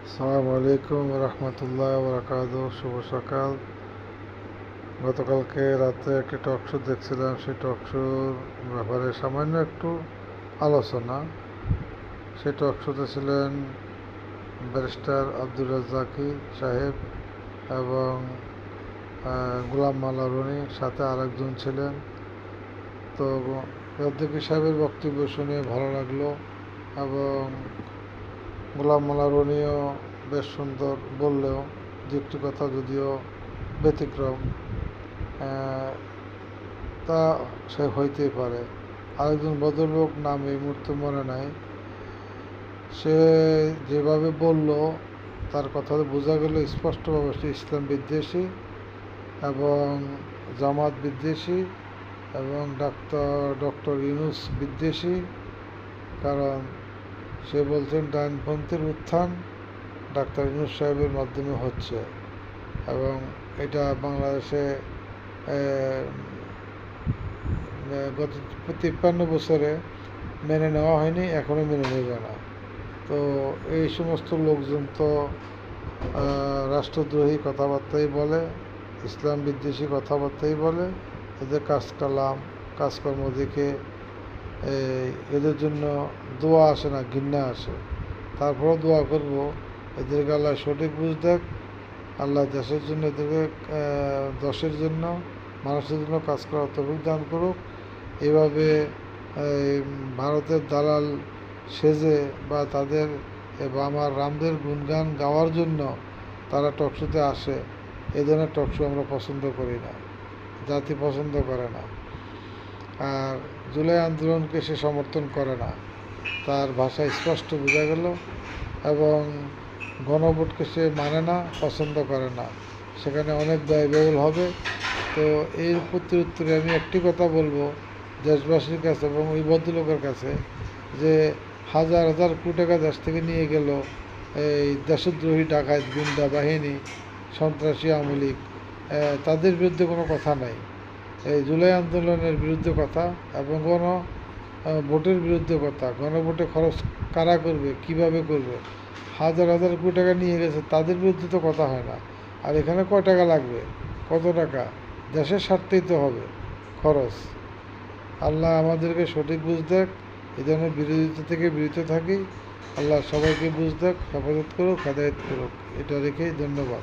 আসসালামু আলাইকুম রহমতুল্লাহ বরকাত। শুভ সকাল। গতকালকে রাতে একটি টক শো দেখছিলাম। সেই টক শোর ব্যাপারে সামান্য একটু আলোচনা। সেই টক শোতে ছিলেন ব্যারিস্টার আব্দুর রাজ্জাকী সাহেব এবং গোলাম মাওলা রনি, সাথে আরেকজন ছিলেন। তো রাজ্জাকী সাহেবের বক্তব্য শুনে ভালো লাগলো এবং গোলাম মাওলা রনিও বেশ সুন্দর বললেও দু একটি কথা যদিও ব্যতিক্রম, তা সে হইতেই পারে। আরেকজন ভদ্রলোক, নাম এই মুহূর্তে মনে নাই, সে যেভাবে বলল তার কথা বোঝা গেল স্পষ্টভাবে সে ইসলাম বিদ্বেষী এবং জামাত বিদ্বেষী এবং ডক্টর ইউনূস বিদ্বেষী। কারণ সে বলছেন ডাইনপন্থীর উত্থান ডাক্তার ইউনূস সাহেবের মাধ্যমে হচ্ছে এবং এটা বাংলাদেশে গত 53 বছরে মেনে নেওয়া হয়নি, এখনও মেনে নেবে না। তো এই সমস্ত লোকজন তো রাষ্ট্রদ্রোহী কথাবার্তাই বলে, ইসলাম বিদ্বেষী কথাবার্তাই বলে। এদের কাজকর্ম দেখে এদের জন্য দোয়া আসে না, ঘৃণা আসে। তারপরেও দোয়া করব এদেরকে আল্লাহ সঠিক বুঝ দেখ, আল্লাহ দেশের জন্য, এদেরকে দশের জন্য, মানুষের জন্য কাজ করার তৌফিক দান করুক। এভাবে ভারতের দালাল সেজে বা তাদের আমার রামদের গুণগান গাওয়ার জন্য তারা টকশোতে আসে, এই ধরনের টকশো আমরা পছন্দ করি না, জাতি পছন্দ করে না। আর জুলাই আন্দোলনকে সে সমর্থন করে না, তার ভাষায় স্পষ্ট বোঝা গেল। এবং গণভোটকে সে মানে না, পছন্দ করে না, সেখানে অনেক ব্যয়বহুল হবে। তো এর উত্তরে আমি একটি কথা বলবো দেশবাসীর কাছে এবং ওই ভদ্রলোকের কাছে, যে হাজার হাজার কোটি টাকা দেশ থেকে নিয়ে গেল এই দেশদ্রোহী ডাকাত গুন্ডা বাহিনী, সন্ত্রাসী আওয়ামী লীগ, তাদের বিরুদ্ধে কোনো কথা নাই। এই জুলাই আন্দোলনের বিরুদ্ধে কথা এবং ভোটের বিরুদ্ধে কথা। গণভোটে খরচ কারা করবে, কিভাবে করবে, হাজার হাজার কোটি টাকা নিয়ে গেছে, তাদের বিরুদ্ধে তো কথা হয় না। আর এখানে কয় টাকা লাগবে, কত টাকা, দেশের স্বার্থেই তো হবে খরচ। আল্লাহ আমাদেরকে সঠিক বুঝ দেখ, এই ধরনের বিরোধিতা থেকে বিরত থাকি। আল্লাহ সবাইকে বুঝ দেখ, হেফাজত করুক, হেদায়েত করুক। এটা রেখেই ধন্যবাদ।